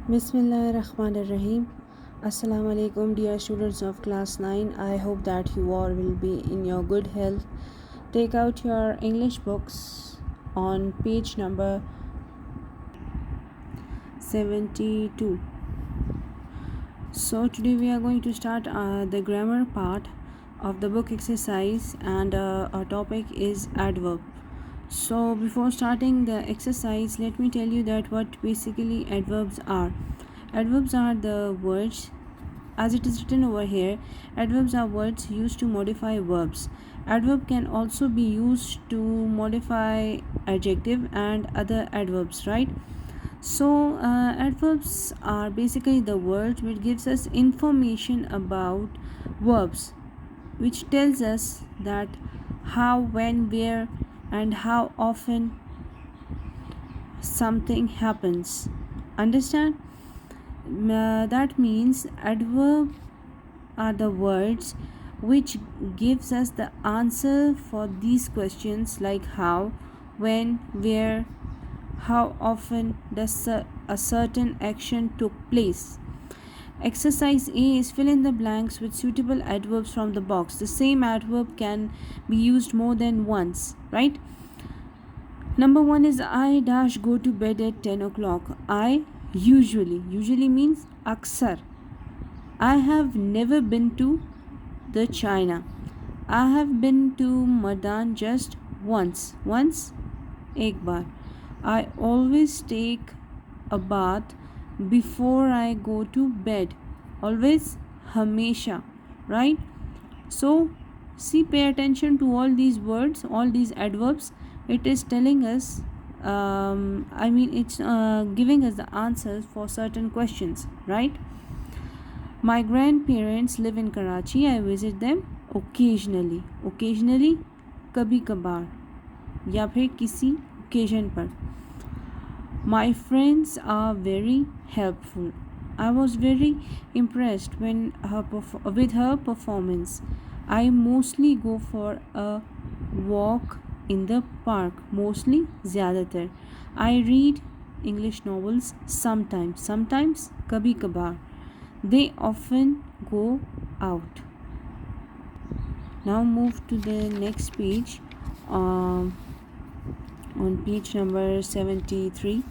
Bismillahirrahmanirrahim. Assalamu alaikum, dear students of class 9. I hope that you all will be in your good health. Take out your English books on page number 72. So today we are going to start the grammar part of the book exercise, and our topic is adverb. So before starting the exercise, let me tell you that what basically adverbs are. Adverbs are the words, as it is written over here, adverbs are words used to modify verbs. Adverb can also be used to modify adjective and other adverbs, right? So adverbs are basically the words which gives us information about verbs, which tells us that how, when, where, and how often something happens. Understand? That means adverb are the words which gives us the answer for these questions like how, when, where, how often does a certain action took place. Exercise A is fill in the blanks with suitable adverbs from the box. The same adverb can be used more than once, right? Number 1 is I dash go to bed at 10 o'clock. I usually means aksar. I have never been to the China. I have been to Madan just once. Ek baar. I always take a bath before I go to bed. Always, hamesha, right? So see, pay attention to all these words, all these adverbs. It is telling us, it's giving us the answers for certain questions, right? My grandparents live in Karachi. I visit them occasionally. Occasionally, कभी कभार या फिर किसी occasion पर. My friends are very helpful. I was very impressed with her performance. I mostly go for a walk in the park. Mostly, ज़्यादातर. I read English novels sometimes, कभी कभार. They often go out. Now move to the next page. On page number 73,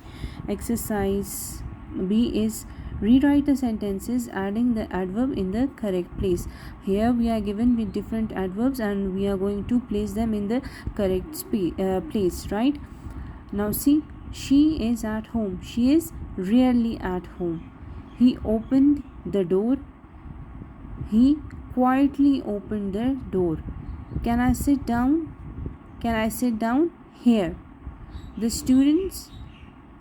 exercise B is rewrite the sentences adding the adverb in the correct place. Here we are given with different adverbs and we are going to place them in the correct place, right? Now see, she is at home. She is rarely at home. He opened the door. He quietly opened the door. Can I sit down? Can I sit down here? The students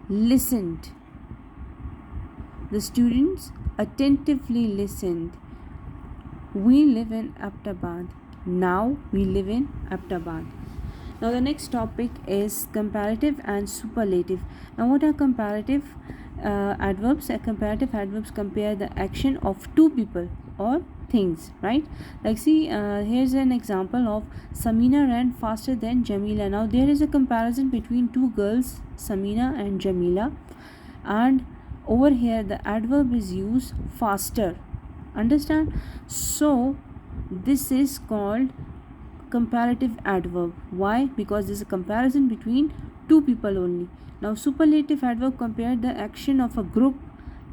listened. The students attentively listened. We live in Ahmedabad. Now we live in Ahmedabad. Now the next topic is comparative and superlative. Now what are comparative adverbs? Comparative adverbs compare the action of two people or things, right? Like see, here's an example of Samina ran faster than Jamila. Now there is a comparison between two girls, Samina and Jamila, and over here the adverb is used faster. Understand? So this is called comparative adverb. Why? Because there is a comparison between two people only. Now superlative adverb compare the action of a group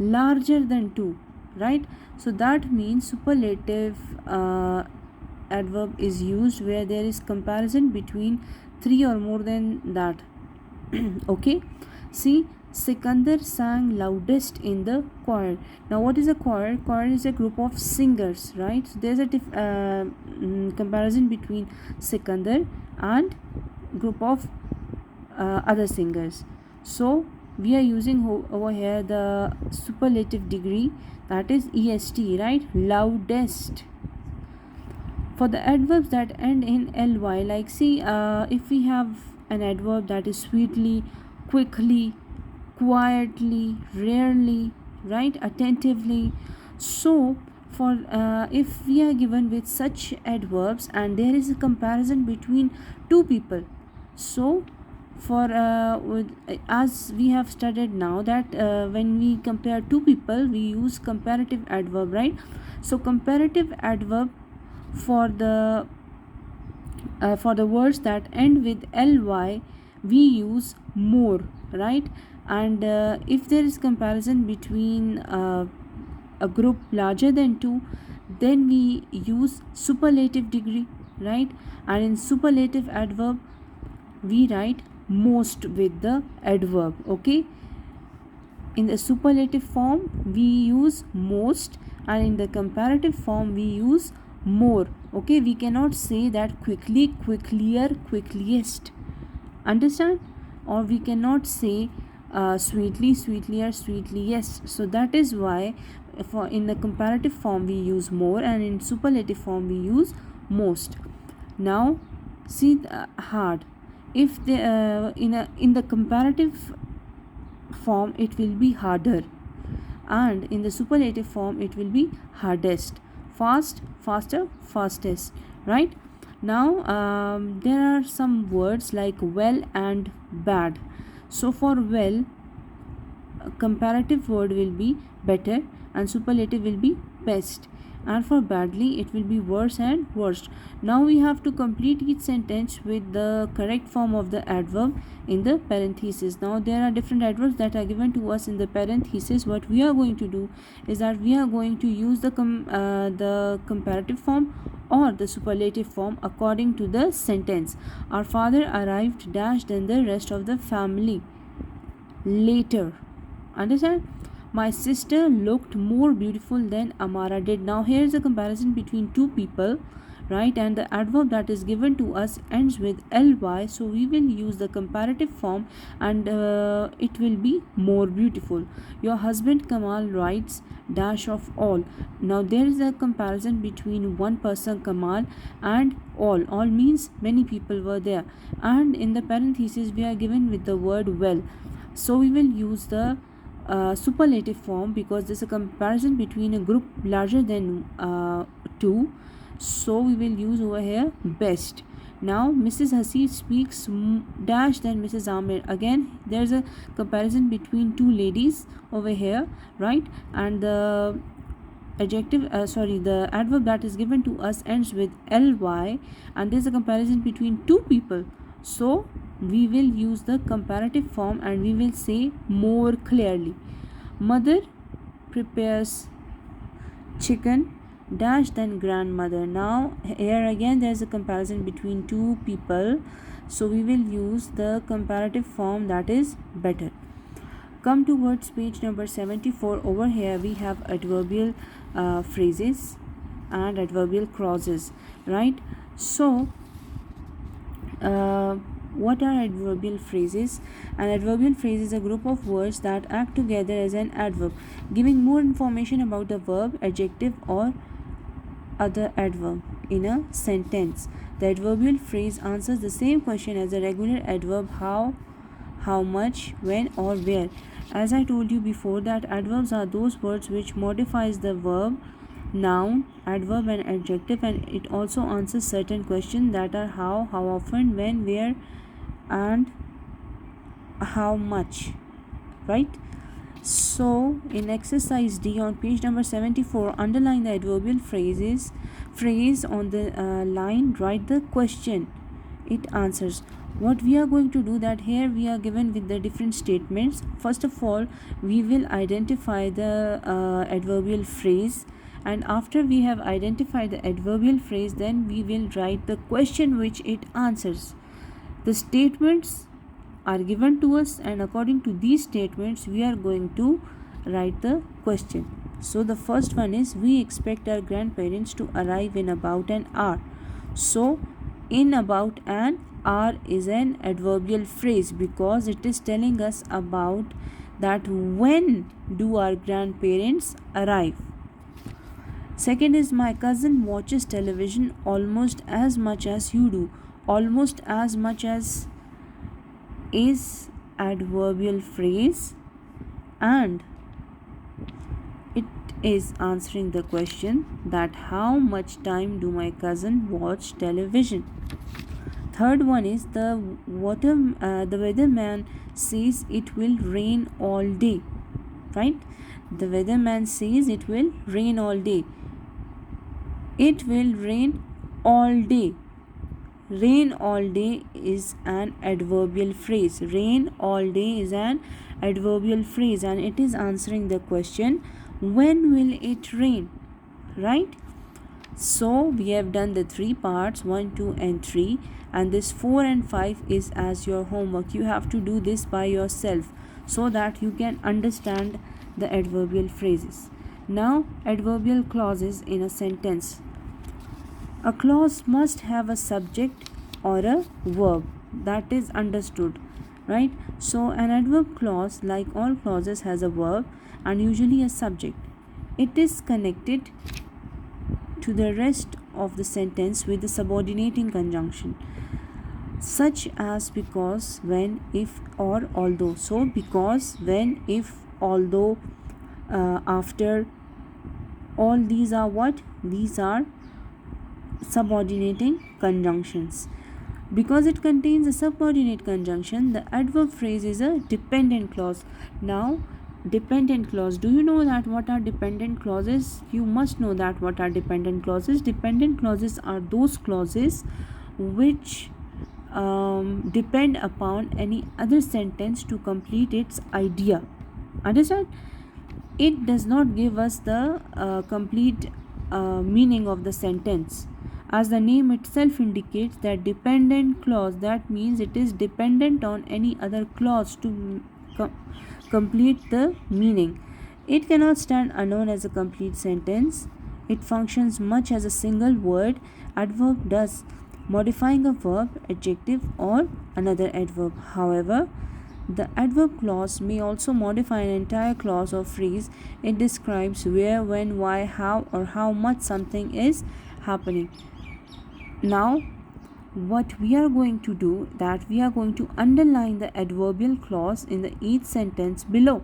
larger than two, right? So that means superlative adverb is used where there is comparison between three or more than that. Okay, see, Sikandar sang loudest in the choir. Now what is a choir? Choir is a group of singers, right? So there's a comparison between Sikandar and group of other singers. So we are using over here the superlative degree, that is est, right? Loudest. For the adverbs that end in ly, like see, if we have an adverb that is sweetly, quickly, quietly, rarely, right, attentively. So for if we are given with such adverbs and there is a comparison between two people, so For as we have studied now that when we compare two people, we use comparative adverb, right? So comparative adverb for the words that end with ly, we use more, right? And if there is comparison between a group larger than two, then we use superlative degree, right? And in superlative adverb, we write most with the adverb. Okay, in the superlative form we use most, and in the comparative form we use more. Okay, we cannot say that quickly, quicklier, quickliest, understand? Or we cannot say sweetly, sweetlier, sweetliest. So that is why for in the comparative form we use more, and in superlative form we use most. Now see the hard. If the in the comparative form it will be harder, and in the superlative form it will be hardest, fast, faster, fastest, right? Now there are some words like well and bad. So for well, comparative word will be better and superlative will be best, and for badly it will be worse and worst. Now we have to complete each sentence with the correct form of the adverb in the parenthesis. Now there are different adverbs that are given to us in the parenthesis. What we are going to do is that we are going to use the comparative form or the superlative form according to the sentence. Our father arrived dash than the rest of the family later, understand? My sister looked more beautiful than Amara did. Now here is a comparison between two people, right? And the adverb that is given to us ends with ly, so we will use the comparative form, and it will be more beautiful. Your husband Kamal writes dash of all. Now there is a comparison between one person Kamal and all means many people were there, and in the parenthesis we are given with the word well, so we will use the superlative form because this is a comparison between a group larger than two, so we will use over here best. Now Mrs. Hassi speaks dash than Mrs. Amir. Again there's a comparison between two ladies over here, right? And the the adverb that is given to us ends with ly, and there's a comparison between two people, so we will use the comparative form and we will say more clearly. Mother prepares chicken dash than grandmother. Now here again there is a comparison between two people, so we will use the comparative form that is better. Come towards page number 74. Over here we have adverbial phrases and adverbial clauses, right? So what are adverbial phrases? An adverbial phrase is a group of words that act together as an adverb, giving more information about the verb, adjective, or other adverb in a sentence. The adverbial phrase answers the same question as a regular adverb: how much, when, or where. As I told you before, that adverbs are those words which modifies the verb, noun, adverb, and adjective, and it also answers certain questions that are how often, when, where, and how much, right? So in exercise D on page number 74, underline the adverbial phrase on the line, write the question it answers. What we are going to do, that here we are given with the different statements. First of all, we will identify the adverbial phrase, and after we have identified the adverbial phrase, then we will write the question which it answers. The statements are given to us, and according to these statements we are going to write the question. So the first one is, we expect our grandparents to arrive in about an hour. So in about an hour is an adverbial phrase because it is telling us about that when do our grandparents arrive. Second is, my cousin watches television almost as much as you do. Almost as much as is adverbial phrase, and it is answering the question that how much time do my cousin watch television. Third one is the weatherman says it will rain all day, right? The weatherman says it will rain all day. It will rain all day. Rain all day is an adverbial phrase. Rain all day is an adverbial phrase, and it is answering the question, when will it rain, right? So we have done the 3 parts, 1, 2 and 3, and this 4 and 5 is as your homework. You have to do this by yourself so that you can understand the adverbial phrases. Now, adverbial clauses in a sentence. A clause must have a subject or a verb. That is understood, right? So an adverb clause, like all clauses, has a verb and usually a subject. It is connected to the rest of the sentence with the subordinating conjunction, such as because, when, if or although. So because, when, if, although, after, all these are what? These are subordinating conjunctions. Because it contains a subordinate conjunction, the adverb phrase is a dependent clause. Now, dependent clause, do you know that what are dependent clauses? You must know that what are dependent clauses. Dependent clauses are those clauses which depend upon any other sentence to complete its idea. Understand? It does not give us the complete meaning of the sentence. As the name itself indicates, that dependent clause, that means it is dependent on any other clause to complete the meaning. It cannot stand alone as a complete sentence. It functions much as a single word. Adverb does, modifying a verb, adjective or another adverb. However, the adverb clause may also modify an entire clause or phrase. It describes where, when, why, how or how much something is happening. Now, what we are going to do, that we are going to underline the adverbial clause in the each sentence below.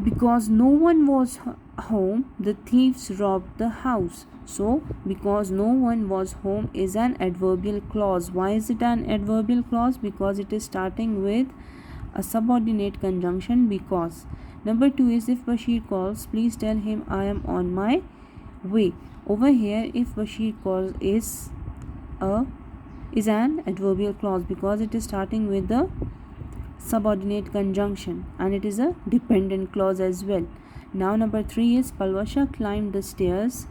Because no one was home, the thieves robbed the house. So, because no one was home is an adverbial clause. Why is it an adverbial clause? Because it is starting with a subordinate conjunction, because. Number 2 is, if Bashir calls, please tell him I am on my way. Over here, if Bashir calls is an adverbial clause because it is starting with the subordinate conjunction, and it is a dependent clause as well. Now number 3 is, Palwasha climbed the stairs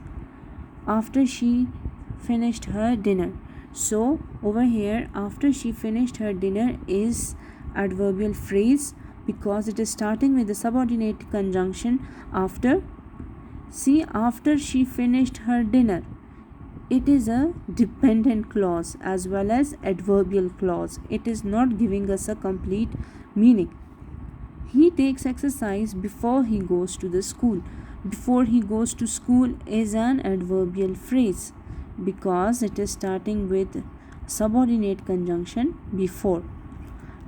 after she finished her dinner. So over here, after she finished her dinner is adverbial phrase because it is starting with the subordinate conjunction after. See, after she finished her dinner, it is a dependent clause as well as adverbial clause. It is not giving us a complete meaning. He takes exercise before he goes to the school. Before he goes to school is an adverbial phrase because it is starting with subordinate conjunction before.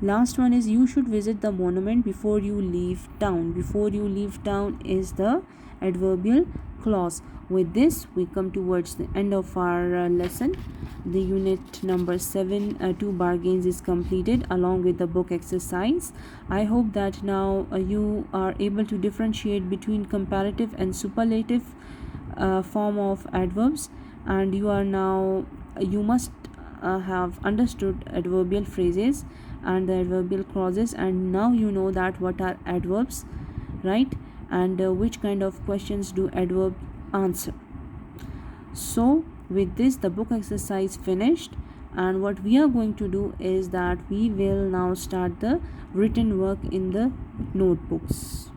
Last one is, you should visit the monument before you leave town. Before you leave town is the adverbial clause. With this, we come towards the end of our lesson. The unit number 7, 2 bargains, is completed along with the book exercise. I hope that now you are able to differentiate between comparative and superlative form of adverbs, and you must have understood adverbial phrases and the adverbial clauses, and now you know that what are adverbs, right? And which kind of questions do adverb answer. So with this, the book exercise finished, and what we are going to do is that we will now start the written work in the notebooks.